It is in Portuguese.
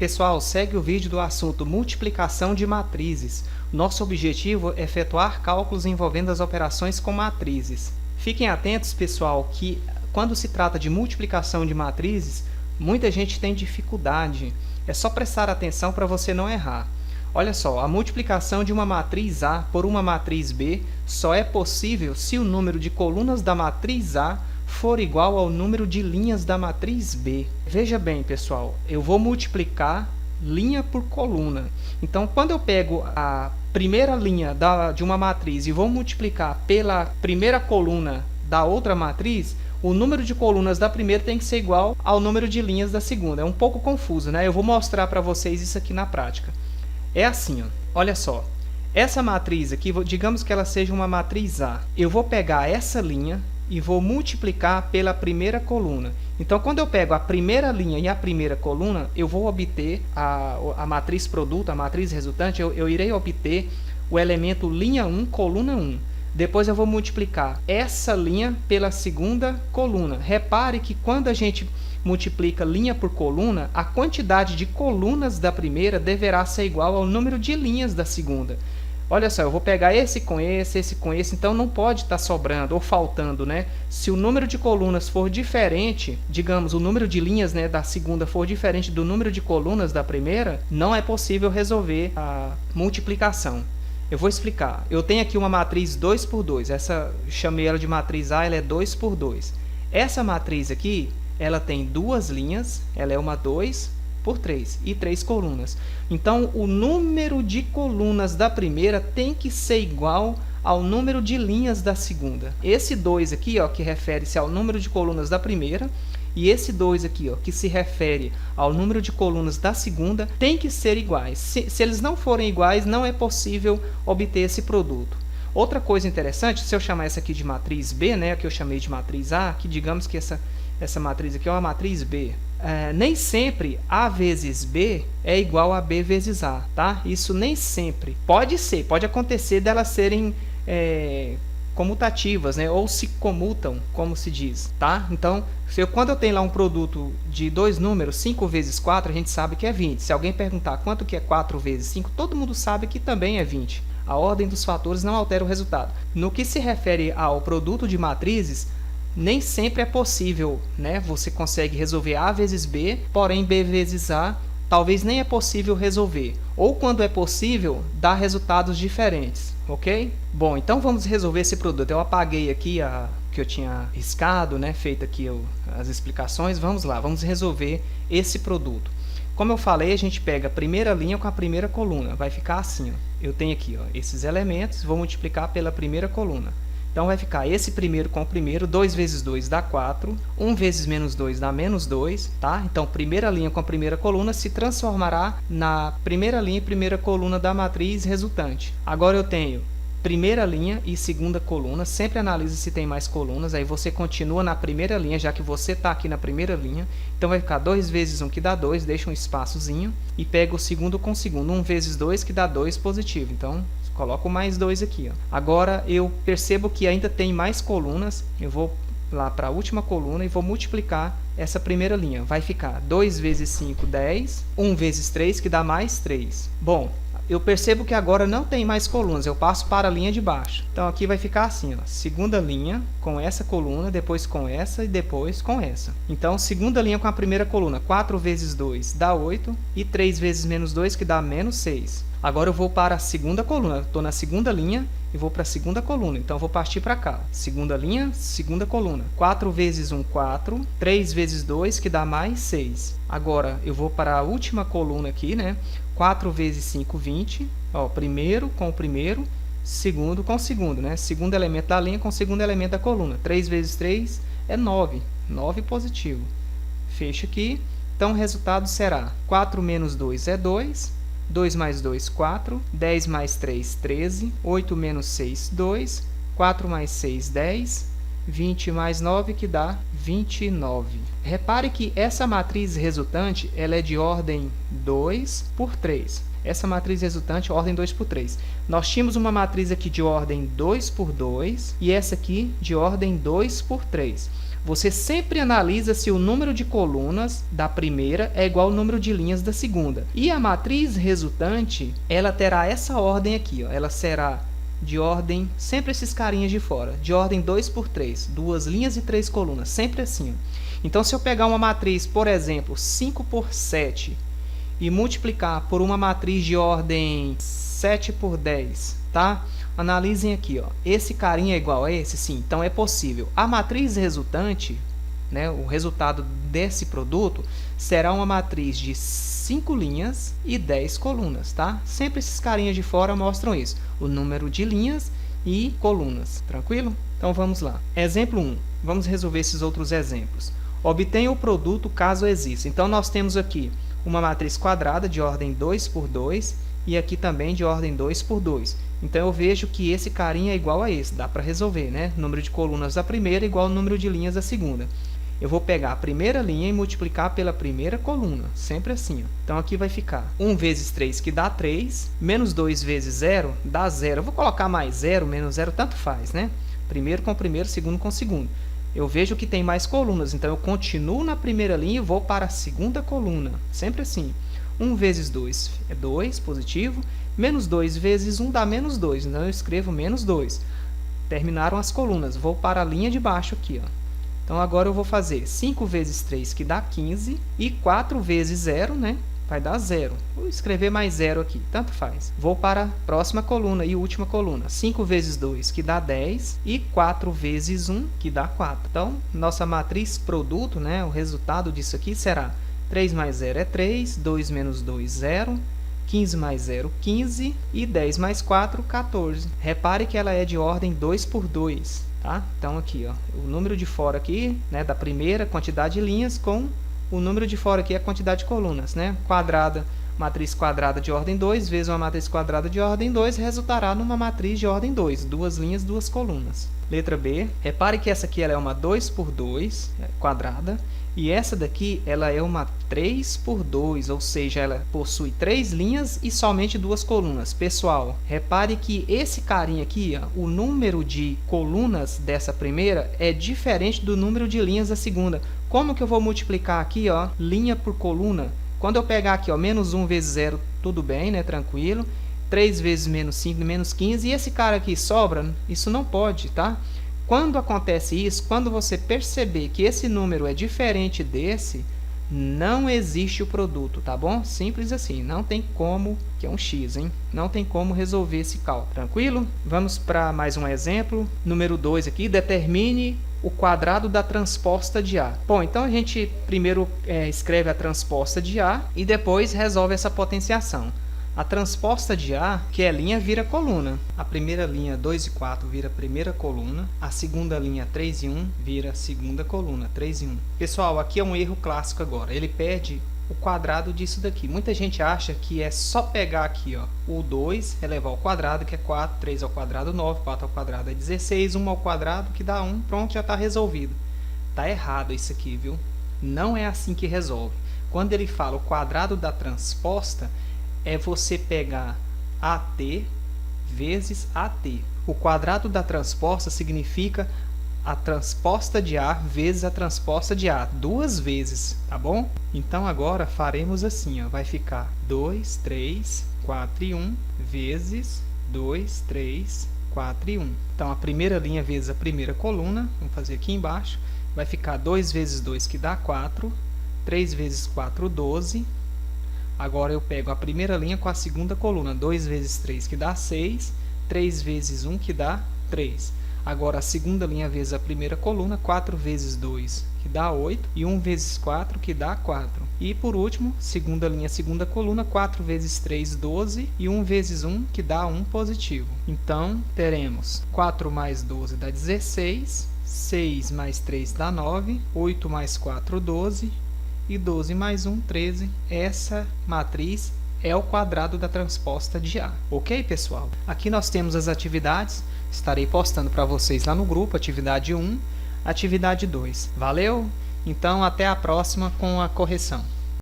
Pessoal, segue o vídeo do assunto multiplicação de matrizes. Nosso objetivo é efetuar cálculos envolvendo as operações com matrizes. Fiquem atentos, pessoal, que quando se trata de multiplicação de matrizes, muita gente tem dificuldade. É só prestar atenção para você não errar. Olha só, a multiplicação de uma matriz A por uma matriz B só é possível se o número de colunas da matriz A for igual ao número de linhas da matriz B. Veja bem, pessoal, eu vou multiplicar linha por coluna. Então, quando eu pego a primeira linha de uma matriz e vou multiplicar pela primeira coluna da outra matriz, o número de colunas da primeira tem que ser igual ao número de linhas da segunda. É um pouco confuso, né? Eu vou mostrar para vocês isso aqui na prática. É assim, ó. Olha só. Essa matriz aqui, digamos que ela seja uma matriz A. Eu vou pegar essa linha e vou multiplicar pela primeira coluna. Então, quando eu pego a primeira linha e a primeira coluna, eu vou obter a matriz produto, a matriz resultante, eu irei obter o elemento linha 1, coluna 1. Depois eu vou multiplicar essa linha pela segunda coluna. Repare que quando a gente multiplica linha por coluna, a quantidade de colunas da primeira deverá ser igual ao número de linhas da segunda. Olha só, eu vou pegar esse com esse com esse, então não pode estar sobrando ou faltando, né? Se o número de colunas for diferente, digamos, o número de linhas, né, da segunda for diferente do número de colunas da primeira, não é possível resolver a multiplicação. Eu vou explicar. Eu tenho aqui uma matriz 2 por 2. Essa, chamei ela de matriz A, ela é 2 por 2. Essa matriz aqui, ela tem duas linhas, ela é uma 2 por 3 e 3 colunas. Então, o número de colunas da primeira tem que ser igual ao número de linhas da segunda. Esse 2 aqui, ó, que refere-se ao número de colunas da primeira, e esse 2 aqui, ó, que se refere ao número de colunas da segunda, tem que ser iguais. Se eles não forem iguais, não é possível obter esse produto. Outra coisa interessante, se eu chamar essa aqui de matriz B, né, que eu chamei de matriz A, que digamos que essa matriz aqui é uma matriz B. Nem sempre A vezes B é igual a B vezes A, tá? Isso nem sempre. Pode ser, pode acontecer delas serem comutativas, né? Ou se comutam, como se diz, tá? Então, quando eu tenho lá um produto de dois números, 5 vezes 4, a gente sabe que é 20. Se alguém perguntar quanto que é 4 vezes 5, todo mundo sabe que também é 20. A ordem dos fatores não altera o resultado. No que se refere ao produto de matrizes, nem sempre é possível, né? Você consegue resolver A vezes B, porém B vezes A, talvez nem é possível resolver. Ou quando é possível, dá resultados diferentes, ok? Bom, então vamos resolver esse produto. Eu apaguei aqui que eu tinha riscado, né? Feito aqui as explicações. Vamos lá, vamos resolver esse produto. Como eu falei, a gente pega a primeira linha com a primeira coluna. Vai ficar assim, ó. Eu tenho aqui, ó, esses elementos, vou multiplicar pela primeira coluna. Então, vai ficar esse primeiro com o primeiro, 2 vezes 2 dá 4, 1 vezes menos 2 dá menos 2, tá? Então, primeira linha com a primeira coluna se transformará na primeira linha e primeira coluna da matriz resultante. Agora, eu tenho primeira linha e segunda coluna, sempre analise se tem mais colunas, aí você continua na primeira linha, já que você está aqui na primeira linha, então vai ficar 2 vezes 1 que dá 2, deixa um espaçozinho, e pega o segundo com o segundo, 1 vezes 2 que dá 2 positivo, então coloco mais 2 aqui, ó. Agora eu percebo que ainda tem mais colunas, eu vou lá para a última coluna e vou multiplicar essa primeira linha, vai ficar 2 vezes 5, 10, 1 vezes 3 que dá mais 3. Bom, eu percebo que agora não tem mais colunas, eu passo para a linha de baixo. Então, aqui vai ficar assim, ó, segunda linha com essa coluna, depois com essa e depois com essa. Então, segunda linha com a primeira coluna, 4 vezes 2 dá 8 e 3 vezes menos 2 que dá menos 6. Agora eu vou para a segunda coluna, estou na segunda linha e vou para a segunda coluna, então eu vou partir para cá. Segunda linha, segunda coluna. 4 vezes 1, 4. 3 vezes 2, que dá mais 6. Agora eu vou para a última coluna aqui, né? 4 vezes 5, 20. Ó, primeiro com o primeiro, segundo com o segundo, né? Segundo elemento da linha com o segundo elemento da coluna. 3 vezes 3 é 9. 9 positivo. Fecha aqui. Então o resultado será 4 menos 2 é 2. 2 mais 2, 4. 10 mais 3, 13. 8 menos 6, 2. 4 mais 6, 10. 20 mais 9, que dá 29. Repare que essa matriz resultante ela é de ordem 2 por 3. Essa matriz resultante é ordem 2 por 3. Nós tínhamos uma matriz aqui de ordem 2 por 2 e essa aqui de ordem 2 por 3. Você sempre analisa se o número de colunas da primeira é igual ao número de linhas da segunda. E a matriz resultante, ela terá essa ordem aqui, ó. Ela será de ordem, sempre esses carinhas de fora, de ordem 2 por 3, 2 linhas e 3 colunas, sempre assim. Então, se eu pegar uma matriz, por exemplo, 5 por 7, e multiplicar por uma matriz de ordem 7 por 10, tá? Analisem aqui, ó. Esse carinha é igual a esse? Sim, então é possível. A matriz resultante, né, o resultado desse produto, será uma matriz de 5 linhas e 10 colunas, tá? Sempre esses carinhas de fora mostram isso, o número de linhas e colunas, tranquilo? Então vamos lá. Exemplo 1. Vamos resolver esses outros exemplos. Obtenha o produto caso exista. Então nós temos aqui uma matriz quadrada de ordem 2 por 2 e aqui também de ordem 2 por 2. Então eu vejo que esse carinha é igual a esse, dá para resolver, né? Número de colunas da primeira igual ao número de linhas da segunda. Eu vou pegar a primeira linha e multiplicar pela primeira coluna, sempre assim, ó. Então aqui vai ficar 1 vezes 3, que dá 3, menos 2 vezes 0, dá 0. Eu vou colocar mais 0, menos 0, tanto faz, né? Primeiro com primeiro, segundo com segundo. Eu vejo que tem mais colunas, então eu continuo na primeira linha e vou para a segunda coluna, sempre assim. 1 vezes 2 é 2, positivo, menos 2 vezes 1 dá menos 2, então eu escrevo menos 2. Terminaram as colunas, vou para a linha de baixo aqui, ó. Então agora eu vou fazer 5 vezes 3, que dá 15, e 4 vezes 0, né? Vai dar 0. Vou escrever mais 0 aqui, tanto faz. Vou para a próxima coluna e última coluna. 5 vezes 2, que dá 10, e 4 vezes 1, que dá 4. Então, nossa matriz produto, né? O resultado disso aqui será 3 mais 0 é 3, 2 menos 2, 0, 15 mais 0, 15, e 10 mais 4, 14. Repare que ela é de ordem 2 por 2. Tá? Então aqui, ó, o número de fora aqui, né, da primeira quantidade de linhas com o número de fora aqui é a quantidade de colunas, né? Quadrada, matriz quadrada de ordem 2 vezes uma matriz quadrada de ordem 2 resultará numa matriz de ordem 2, 2 linhas, 2 colunas. Letra B, repare que essa aqui ela é uma 2 por 2 quadrada, e essa daqui ela é uma 3 por 2, ou seja, ela possui 3 linhas e somente 2 colunas. Pessoal, repare que esse carinha aqui, ó, o número de colunas dessa primeira é diferente do número de linhas da segunda. Como que eu vou multiplicar aqui, ó, linha por coluna? Quando eu pegar aqui, ó, menos 1 vezes 0, tudo bem, né, tranquilo. 3 vezes menos 5, menos 15, e esse cara aqui sobra? Isso não pode, tá? Quando acontece isso, quando você perceber que esse número é diferente desse, não existe o produto, tá bom? Simples assim, não tem como, que é um x, hein? Não tem como resolver esse cálculo, tranquilo? Vamos para mais um exemplo. Número 2 aqui, determine o quadrado da transposta de A. Bom, então a gente primeiro escreve a transposta de A e depois resolve essa potenciação. A transposta de A, que é linha, vira coluna. A primeira linha 2 e 4 vira primeira coluna. A segunda linha 3 e 1 vira segunda coluna, 3 e 1. Pessoal, aqui é um erro clássico agora. Ele pede o quadrado disso daqui. Muita gente acha que é só pegar aqui, ó, o 2, elevar ao quadrado, que é 4, 3 ao quadrado 9, 4 ao quadrado é 16, 1 ao quadrado, que dá 1, pronto, já está resolvido. Tá errado isso aqui, viu? Não é assim que resolve. Quando ele fala o quadrado da transposta, é você pegar AT vezes AT. O quadrado da transposta significa a transposta de A vezes a transposta de A, 2 vezes, tá bom? Então agora faremos assim, ó, vai ficar 2, 3, 4 e 1 vezes 2, 3, 4 e 1. Então a primeira linha vezes a primeira coluna, vamos fazer aqui embaixo, vai ficar 2 vezes 2, que dá 4, 3 vezes 4, 12. Agora eu pego a primeira linha com a segunda coluna, 2 vezes 3, que dá 6, 3 vezes 1, que dá 3. Agora a segunda linha vezes a primeira coluna, 4 vezes 2, que dá 8, e 1 vezes 4, que dá 4. E por último, segunda linha, segunda coluna, 4 vezes 3, 12, e 1 vezes 1, que dá 1 positivo. Então, teremos 4 mais 12 dá 16, 6 mais 3 dá 9, 8 mais 4, 12, e 12 mais 1, 13. Essa matriz é o quadrado da transposta de A. Ok, pessoal? Aqui nós temos as atividades. Estarei postando para vocês lá no grupo, atividade 1, atividade 2. Valeu? Então, até a próxima com a correção.